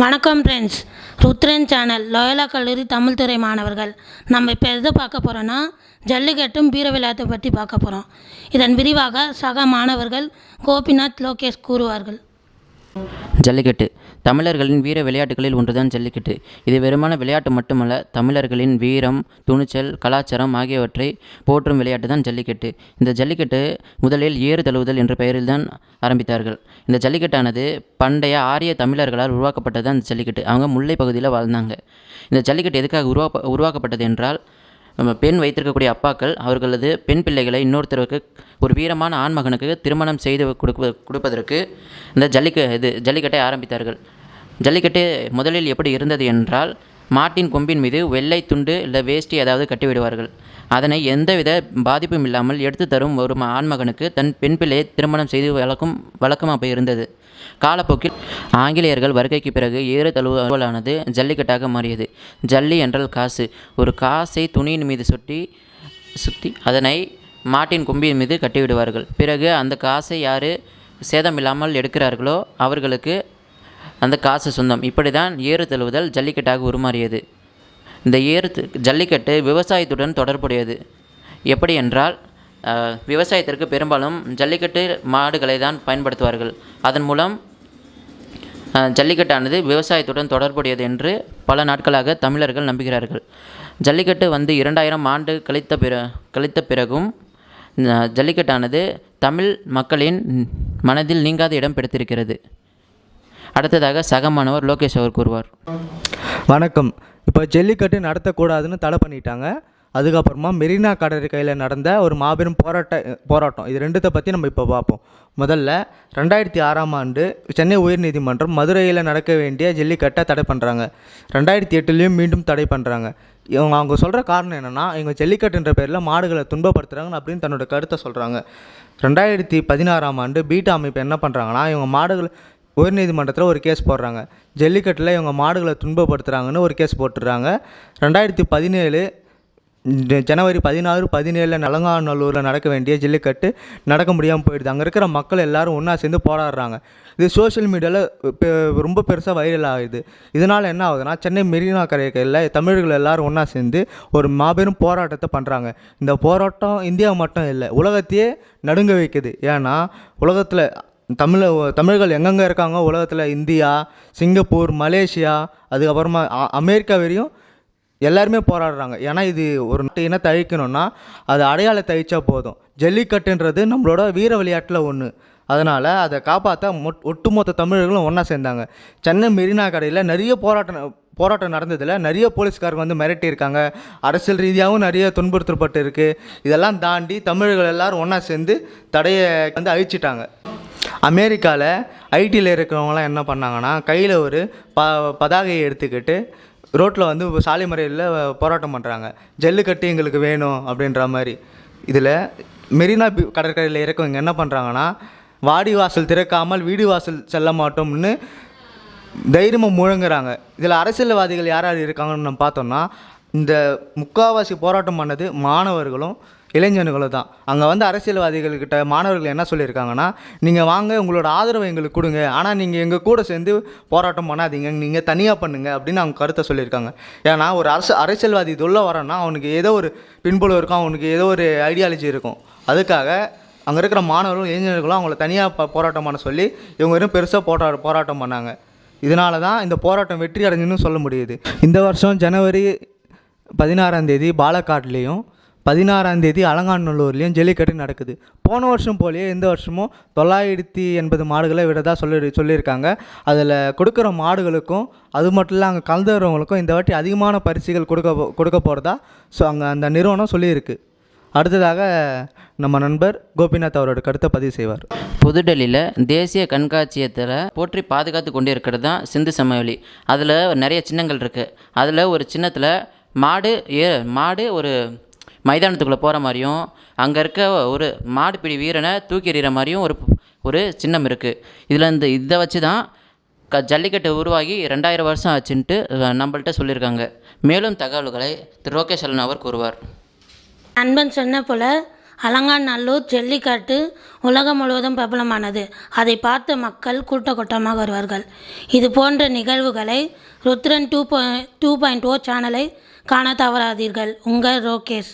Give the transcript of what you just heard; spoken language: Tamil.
வணக்கம் ஃப்ரெண்ட்ஸ், ருத்ரன் சேனல் லோயலா கல்லூரி தமிழ் துறை மாணவர்கள். நம்ம இப்போ எதை பார்க்க போகிறோன்னா ஜல்லிக்கட்டும் வீர விளையாட்டை பற்றி பார்க்க போகிறோம். இதன் விரிவாக சக மாணவர்கள் கோபிநாத், லோகேஷ் கூறுவார்கள். ஜல்லிக்கட்டு தமிழர்களின் வீர விளையாட்டுகளில் ஒன்றுதான் ஜல்லிக்கட்டு. இது வெறுமான விளையாட்டு மட்டுமல்ல, தமிழர்களின் வீரம், துணிச்சல், கலாச்சாரம் ஆகியவற்றை போற்றும் விளையாட்டு தான் ஜல்லிக்கட்டு. இந்த ஜல்லிக்கட்டு முதலில் ஏறு தழுவுதல் என்ற பெயரில் தான் ஆரம்பித்தார்கள். இந்த ஜல்லிக்கட்டானது பண்டைய ஆரிய தமிழர்களால் உருவாக்கப்பட்டது தான் இந்த ஜல்லிக்கட்டு. அவங்க முல்லை பகுதியில் வாழ்ந்தாங்க. இந்த ஜல்லிக்கட்டு எதுக்காக உருவாக்கப்பட்டது என்றால், பெண் வைத்திருக்கக்கூடிய அப்பாக்கள் அவர்களது பெண் பிள்ளைகளை இன்னொருத்தருக்கு, ஒரு வீரமான ஆண்மகனுக்கு திருமணம் செய்து கொடுப்பதற்கு இந்த ஜல்லிக்கட்டை ஆரம்பித்தார்கள். ஜல்லிக்கட்டு முதலில் எப்படி இருந்தது என்றால், மாட்டின் கொம்பின் மீது வெள்ளை துண்டு இல்லை வேஷ்டி ஏதாவது கட்டிவிடுவார்கள். அதனை எந்தவித பாதிப்பும் இல்லாமல் எடுத்து தரும் ஒரு ஆண்மகனுக்கு தன் பெண் பிள்ளையை திருமணம் செய்து வழக்கம் அப்போ இருந்தது. காலப்போக்கில் ஆங்கிலேயர்கள் வருகைக்கு பிறகு ஏறு தழுவலானது ஜல்லிக்கட்டாக மாறியது. ஜல்லி என்றால் காசு. ஒரு காசை துணியின் மீது சுற்றி அதனை மாட்டின் கொம்பின் மீது கட்டிவிடுவார்கள். பிறகு அந்த காசை யார் சேதம் இல்லாமல் எடுக்கிறார்களோ அவர்களுக்கு அந்த காசு சொந்தம். இப்படி தான் ஏறு தழுவுதல் ஜல்லிக்கட்டாக உருமாறியது. இந்த ஜல்லிக்கட்டு விவசாயத்துடன் தொடர்புடையது. எப்படி என்றால், விவசாயத்திற்கு பெரும்பாலும் ஜல்லிக்கட்டு மாடுகளை தான் பயன்படுத்துவார்கள். அதன் மூலம் ஜல்லிக்கட்டானது விவசாயத்துடன் தொடர்புடையது என்று பல நாட்களாக தமிழர்கள் நம்புகிறார்கள். ஜல்லிக்கட்டு 2000 ஆண்டு கழித்த பிறகும் ஜல்லிக்கட்டானது தமிழ் மக்களின் மனதில் நீங்காத இடம் பிடித்திருக்கிறது. அடுத்ததாக சக மாணவர் லோகேஷ் அவர் கூறுவார். வணக்கம். இப்போ ஜல்லிக்கட்டு நடத்தக்கூடாதுன்னு தடை பண்ணிட்டாங்க. அதுக்கப்புறமா மெரினா கடற்கரையில் நடந்த ஒரு மாபெரும் போராட்டம் இது ரெண்டுத்தை பற்றி நம்ம இப்போ பார்ப்போம். முதல்ல 2006ஆம் ஆண்டு சென்னை உயர்நீதிமன்றம் மதுரையில் நடக்க வேண்டிய ஜல்லிக்கட்டை தடை பண்ணுறாங்க. 2008 மீண்டும் தடை பண்ணுறாங்க. அவங்க சொல்கிற காரணம் என்னென்னா, இவங்க ஜல்லிக்கட்டுன்ற பேரில் மாடுகளை துன்பப்படுத்துகிறாங்க அப்படின்னு தன்னோட கருத்தை சொல்கிறாங்க. 2016ஆம் ஆண்டு பீட்டா அமைப்பு என்ன பண்ணுறாங்கன்னா, இவங்க மாடுகள் உயர்நீதிமன்றத்தில் ஒரு கேஸ் போடுறாங்க. ஜல்லிக்கட்டில் இவங்க மாடுகளை துன்பப்படுத்துகிறாங்கன்னு ஒரு கேஸ் போட்டுடுறாங்க. 2017 ஜனவரி 16, 17 அலங்காநல்லூரில் நடக்க வேண்டிய ஜல்லிக்கட்டு நடக்க முடியாமல் போயிடுது. அங்கே இருக்கிற மக்கள் எல்லோரும் ஒன்றா சேர்ந்து போராடுறாங்க. இது சோஷியல் மீடியாவில் ரொம்ப பெருசாக வைரல் ஆகுது. இதனால் என்ன ஆகுதுன்னா, சென்னை மெரினா கடற்கரையில் தமிழர்கள் எல்லோரும் ஒன்றா சேர்ந்து ஒரு மாபெரும் போராட்டத்தை பண்ணுறாங்க. இந்த போராட்டம் இந்தியா மட்டும் இல்லை, உலகத்தையே நடுங்க வைக்குது. ஏன்னா உலகத்தில் தமிழர்கள் எங்கெங்கே இருக்காங்க உலகத்தில், இந்தியா, சிங்கப்பூர், மலேசியா, அதுக்கப்புறமா அமெரிக்கா வரையும் எல்லாருமே போராடுறாங்க. ஏன்னா இது ஒரு இனத்தை அழிக்கணும்னா அது அடையாளத்தை அழிச்சா போதும். ஜல்லிக்கட்டுன்றது நம்மளோட வீர விளையாட்டில் ஒன்று. அதனால் அதை காப்பாற்ற ஒட்டுமொத்த தமிழர்களும் ஒன்றா சேர்ந்தாங்க. சென்னை மெரினா கடையில் நிறைய போராட்டம் நடந்ததில் நிறைய போலீஸ்காரங்க வந்து மிரட்டியிருக்காங்க. அரசியல் ரீதியாகவும் நிறைய துன்புறுத்தப்பட்டு இருக்குது. இதெல்லாம் தாண்டி தமிழர்கள் எல்லோரும் ஒன்றா சேர்ந்து தடையை வந்து அழிச்சிட்டாங்க. அமெரிக்காவில் ஐடியில் இருக்கிறவங்களாம் என்ன பண்ணாங்கன்னா, கையில் ஒரு பதாகையை எடுத்துக்கிட்டு ரோட்டில் வந்து சாலை மறியலில் போராட்டம் பண்ணுறாங்க. ஜல்லிக்கட்டு எங்களுக்கு வேணும் அப்படின்ற மாதிரி. இதில் மெரினா கடற்கரையில் இருக்கவங்க என்ன பண்ணுறாங்கன்னா, வாடி வாசல் திறக்காமல் வீடு வாசல் செல்ல மாட்டோம்னு தைரியமாக முழங்குறாங்க. இதில் அரசியல்வாதிகள் யார் யார் இருக்காங்கன்னு நம்ம பார்த்தோம்னா, இந்த முக்கால்வாசி போராட்டம் பண்ணது மாணவர்களும் இளைஞர்களும் தான். அங்கே வந்து அரசியல்வாதிகள்கிட்ட மாணவர்கள் என்ன சொல்லியிருக்காங்கன்னா, நீங்கள் வாங்க, உங்களோட ஆதரவை எங்களுக்கு கொடுங்க, ஆனால் நீங்கள் எங்கள் கூட சேர்ந்து போராட்டம் பண்ணாதீங்க, நீங்கள் தனியாக பண்ணுங்கள் அப்படின்னு அவங்க கருத்தை சொல்லியிருக்காங்க. ஏன்னா ஒரு அரசியல்வாதி இதுள்ள வரேன்னா அவனுக்கு ஏதோ ஒரு பின்புலம் இருக்கும், அவனுக்கு ஏதோ ஒரு ஐடியாலஜி இருக்கும். அதுக்காக அங்கே இருக்கிற மாணவர்களும் இளைஞர்களும் அவங்கள தனியாக போராட்டம் பண்ண சொல்லி இவங்க வெறும் பெருசாக போராட்டம் பண்ணாங்க. இதனால தான் இந்த போராட்டம் வெற்றி அடைஞ்சுன்னு சொல்ல முடியுது. இந்த வருஷம் ஜனவரி 16ஆம் தேதி பாலக்காட்லேயும் 16ஆம் தேதி அலங்காநல்லூர்லேயும் ஜல்லிக்கட்டு நடக்குது. போன வருஷம் போலேயே இந்த வருஷமும் 980 மாடுகளை விடதா சொல்லியிருக்காங்க. அதில் கொடுக்குற மாடுகளுக்கும் அது மட்டும் இல்லை, அங்கே கலந்துறவங்களுக்கும் இந்த வாட்டி அதிகமான பரிசுகள் கொடுக்க போகிறதா அந்த நிறுவனம் சொல்லியிருக்கு. அடுத்ததாக நம்ம நண்பர் கோபிநாத் அவரோட கருத்தை பதிவு செய்வார். புதுடெல்லியில் தேசிய கண்காட்சியத்தில் போற்றி பாதுகாத்து கொண்டு இருக்கிறது தான் சிந்து சமவெளி. அதில் நிறைய சின்னங்கள் இருக்குது. அதில் ஒரு சின்னத்தில் மாடு ஒரு மைதானத்துக்குள்ளே போகிற மாதிரியும், அங்கே இருக்க ஒரு மாடுபிடி வீரனை தூக்கி எறிகிற மாதிரியும் ஒரு சின்னம் இருக்குது. இதை வச்சு தான் ஜல்லிக்கட்டு உருவாகி 2000 வருஷம் ஆச்சுன்ட்டு நம்மள்கிட்ட சொல்லியிருக்காங்க. மேலும் தகவல்களை திரு லோகேஷ் அவர் கூறுவார். நண்பன் சொன்ன போல் அலங்காநல்லூர் ஜல்லிக்கட்டு உலகம் முழுவதும் பிரபலமானது. அதை பார்த்து மக்கள் கூட்டமாக வருவார்கள். இது போன்ற நிகழ்வுகளை ருத்ரன் 2.0 சேனலை காண தவறாதீர்கள். உங்கள் ரோகேஷ்.